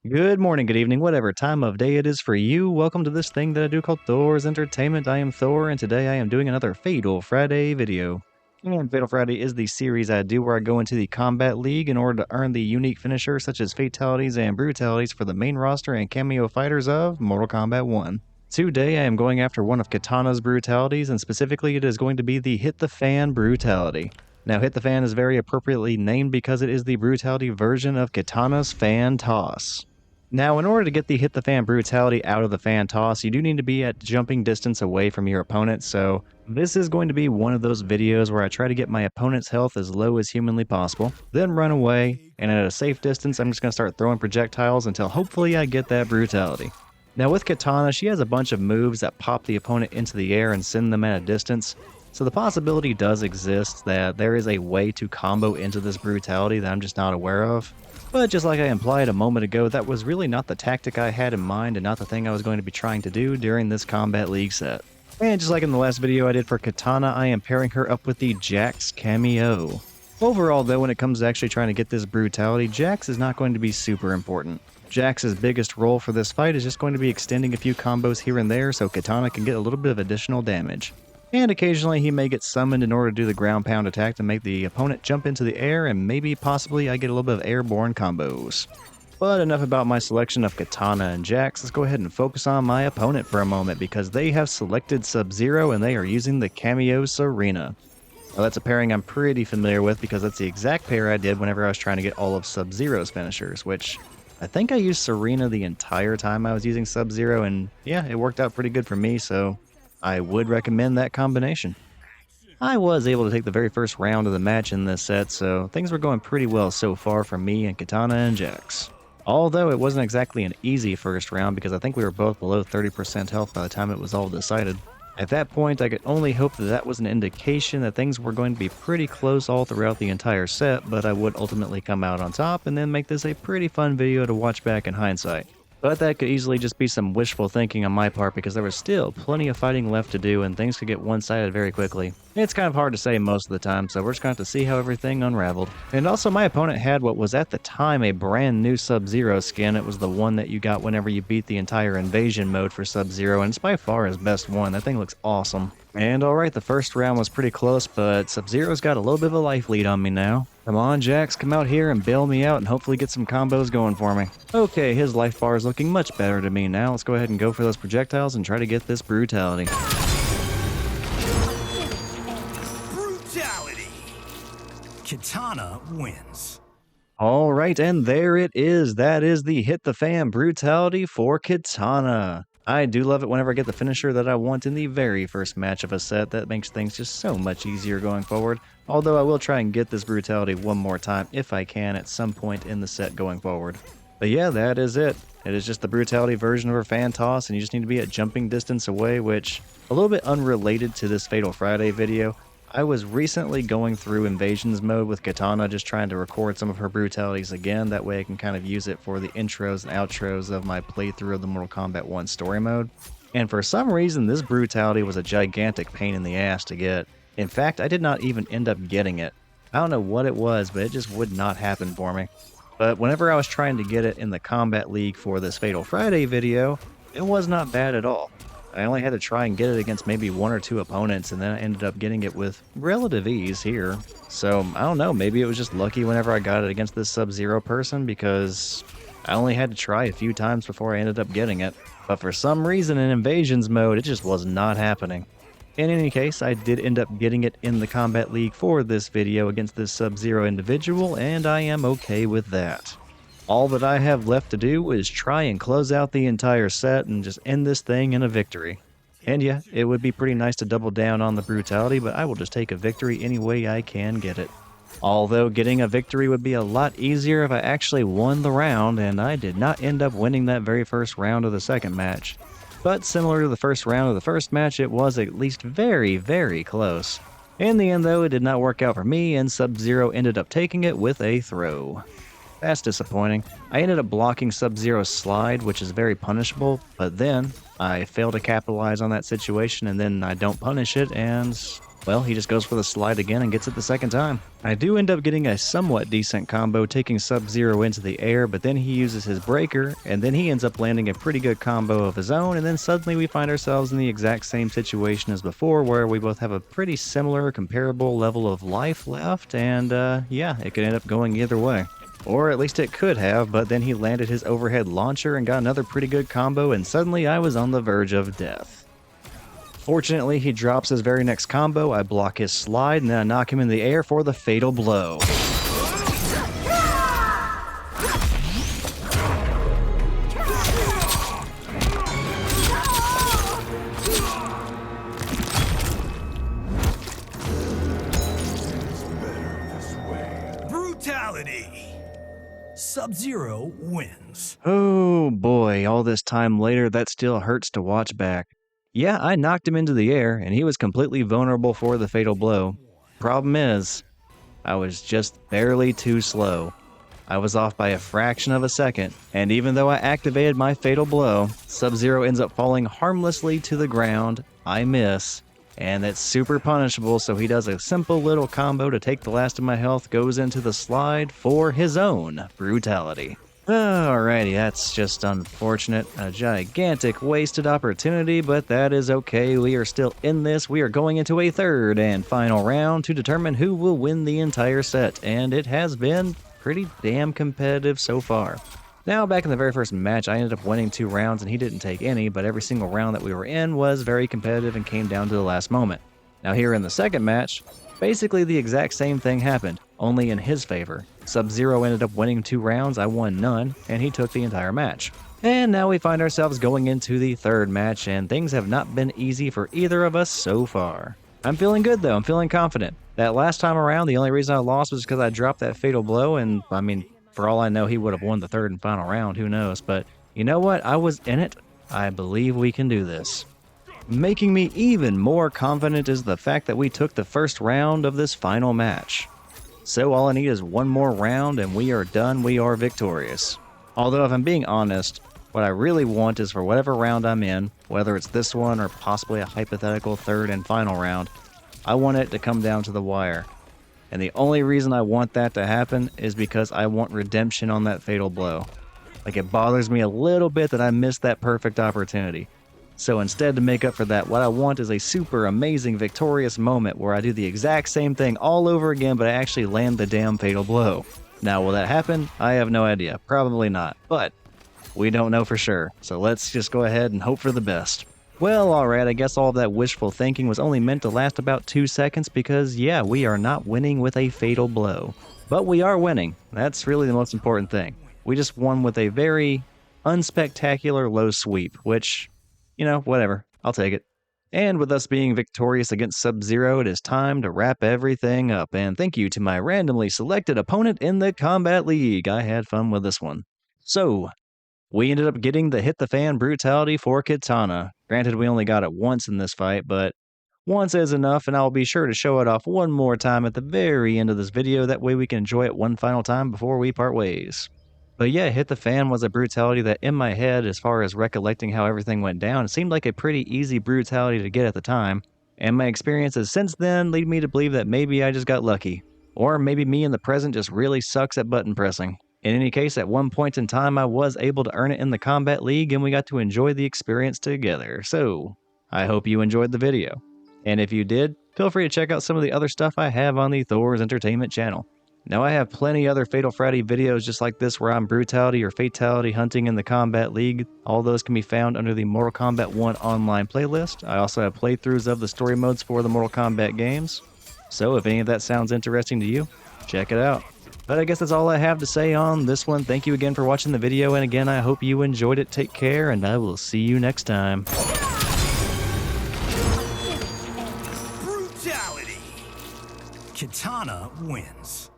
Good morning, good evening, whatever time of day it is for you. Welcome to this thing that I do called Thor's Entertainment. I am Thor, and today I am doing another Fatal Friday video. And Fatal Friday is the series I do where I go into the Kombat League in order to earn the unique finishers such as Fatalities and Brutalities for the main roster and cameo fighters of Mortal Kombat 1. Today I am going after one of Kitana's Brutalities, and specifically it is going to be the Hit the Fan Brutality. Now, Hit the Fan is very appropriately named because it is the brutality version of Kitana's Fan Toss. Now, in order to get the Hit the Fan Brutality out of the fan toss, you do need to be at jumping distance away from your opponent, so this is going to be one of those videos where I try to get my opponent's health as low as humanly possible, then run away, and at a safe distance I'm just going to start throwing projectiles until hopefully I get that Brutality. Now with Kitana, she has a bunch of moves that pop the opponent into the air and send them at a distance, so the possibility does exist that there is a way to combo into this Brutality that I'm just not aware of. But just like I implied a moment ago, that was really not the tactic I had in mind and not the thing I was going to be trying to do during this Kombat League set. And just like in the last video I did for Kitana, I am pairing her up with the Jax kameo. Overall though, when it comes to actually trying to get this Brutality, Jax is not going to be super important. Jax's biggest role for this fight is just going to be extending a few combos here and there so Kitana can get a little bit of additional damage. And occasionally he may get summoned in order to do the ground pound attack to make the opponent jump into the air, and maybe possibly I get a little bit of airborne combos. But enough about my selection of Kitana and Jax, let's go ahead and focus on my opponent for a moment because they have selected Sub-Zero and they are using the kameo Sareena. Now that's a pairing I'm pretty familiar with because that's the exact pair I did whenever I was trying to get all of Sub-Zero's finishers, which I think I used Sareena the entire time I was using Sub-Zero, and yeah, it worked out pretty good for me, so I would recommend that combination. I was able to take the very first round of the match in this set, so things were going pretty well so far for me and Kitana and Jax. Although it wasn't exactly an easy first round because I think we were both below 30% health by the time it was all decided. At that point, I could only hope that that was an indication that things were going to be pretty close all throughout the entire set, but I would ultimately come out on top and then make this a pretty fun video to watch back in hindsight. But that could easily just be some wishful thinking on my part because there was still plenty of fighting left to do and things could get one-sided very quickly. It's kind of hard to say most of the time, so we're just going to have to see how everything unraveled. And also my opponent had what was at the time a brand new Sub-Zero skin. It was the one that you got whenever you beat the entire invasion mode for Sub-Zero, and it's by far his best one. That thing looks awesome. And alright, the first round was pretty close, but Sub-Zero's got a little bit of a life lead on me now. Come on, Jax, come out here and bail me out and hopefully get some combos going for me. Okay, his life bar is looking much better to me now. Let's go ahead and go for those projectiles and try to get this Brutality. Brutality! Kitana wins. Alright, and there it is. That is the Hit the Fan Brutality for Kitana. I do love it whenever I get the finisher that I want in the very first match of a set. That makes things just so much easier going forward. Although I will try and get this Brutality one more time if I can at some point in the set going forward. But yeah, that is it. It is just the Brutality version of her fan toss, and you just need to be at jumping distance away, which, a little bit unrelated to this Fatal Friday video, I was recently going through Invasions mode with Kitana, just trying to record some of her Brutalities again. That way I can kind of use it for the intros and outros of my playthrough of the Mortal Kombat 1 story mode. And for some reason, this Brutality was a gigantic pain in the ass to get. In fact, I did not even end up getting it. I don't know what it was, but it just would not happen for me. But whenever I was trying to get it in the Kombat League for this Fatal Friday video, it was not bad at all. I only had to try and get it against maybe one or two opponents, and then I ended up getting it with relative ease here. So, I don't know, maybe it was just lucky whenever I got it against this Sub-Zero person, because I only had to try a few times before I ended up getting it. But for some reason in Invasions mode, it just was not happening. In any case, I did end up getting it in the Kombat League for this video against this Sub-Zero individual, and I am okay with that. All that I have left to do is try and close out the entire set and just end this thing in a victory. And yeah, it would be pretty nice to double down on the Brutality, but I will just take a victory any way I can get it. Although getting a victory would be a lot easier if I actually won the round, and I did not end up winning that very first round of the second match. But similar to the first round of the first match, it was at least very, very close. In the end though, it did not work out for me, and Sub-Zero ended up taking it with a throw. That's disappointing. I ended up blocking Sub-Zero's slide, which is very punishable, but then I fail to capitalize on that situation and then I don't punish it, and well, he just goes for the slide again and gets it the second time. I do end up getting a somewhat decent combo taking Sub-Zero into the air, but then he uses his breaker, and then he ends up landing a pretty good combo of his own, and then suddenly we find ourselves in the exact same situation as before, where we both have a pretty similar, comparable level of life left, and yeah, it could end up going either way. Or at least it could have, but then he landed his overhead launcher and got another pretty good combo, and suddenly I was on the verge of death. Fortunately, he drops his very next combo, I block his slide, and then I knock him in the air for the fatal blow. Brutality! Sub-Zero wins. Oh boy, all this time later, that still hurts to watch back. Yeah, I knocked him into the air, and he was completely vulnerable for the fatal blow. Problem is, I was just barely too slow. I was off by a fraction of a second, and even though I activated my fatal blow, Sub-Zero ends up falling harmlessly to the ground. I miss, and that's super punishable, so he does a simple little combo to take the last of my health, goes into the slide for his own brutality. Alrighty, that's just unfortunate. A gigantic wasted opportunity, but that is okay. We are still in this. We are going into a third and final round to determine who will win the entire set, and it has been pretty damn competitive so far. Now, back in the very first match, I ended up winning 2 rounds and he didn't take any, but every single round that we were in was very competitive and came down to the last moment. Now here in the second match, basically the exact same thing happened, only in his favor. Sub-Zero ended up winning 2 rounds, I won none, and he took the entire match. And now we find ourselves going into the third match, and things have not been easy for either of us so far. I'm feeling good though, I'm feeling confident. That last time around, the only reason I lost was because I dropped that fatal blow, and I mean, for all I know, he would have won the third and final round, who knows, but you know what, I was in it. I believe we can do this. Making me even more confident is the fact that we took the first round of this final match. So all I need is one more round and we are done, we are victorious. Although if I'm being honest, what I really want is for whatever round I'm in, whether it's this one or possibly a hypothetical third and final round, I want it to come down to the wire. And the only reason I want that to happen is because I want redemption on that fatal blow. Like, it bothers me a little bit that I missed that perfect opportunity. So instead, to make up for that, what I want is a super amazing victorious moment where I do the exact same thing all over again, but I actually land the damn fatal blow. Now, will that happen? I have no idea. Probably not. But we don't know for sure. So let's just go ahead and hope for the best. Well, alright, I guess all of that wishful thinking was only meant to last about 2 seconds because, yeah, we are not winning with a fatal blow. But we are winning. That's really the most important thing. We just won with a very unspectacular low sweep, which, you know, whatever. I'll take it. And with us being victorious against Sub-Zero, it is time to wrap everything up. And thank you to my randomly selected opponent in the Kombat League. I had fun with this one. So, we ended up getting the Hit the Fan Brutality for Kitana. Granted, we only got it once in this fight, but once is enough, and I'll be sure to show it off one more time at the very end of this video. That way we can enjoy it one final time before we part ways. But yeah, Hit the Fan was a brutality that in my head, as far as recollecting how everything went down, it seemed like a pretty easy brutality to get at the time. And my experiences since then lead me to believe that maybe I just got lucky. Or maybe me in the present just really sucks at button pressing. In any case, at one point in time, I was able to earn it in the Kombat League and we got to enjoy the experience together. So, I hope you enjoyed the video. And if you did, feel free to check out some of the other stuff I have on the Thor's Entertainment channel. Now, I have plenty other Fatal Friday videos just like this where I'm brutality or fatality hunting in the Kombat League. All those can be found under the Mortal Kombat 1 online playlist. I also have playthroughs of the story modes for the Mortal Kombat games. So if any of that sounds interesting to you, check it out. But I guess that's all I have to say on this one. Thank you again for watching the video, and again, I hope you enjoyed it. Take care, and I will see you next time. Brutality! Kitana wins.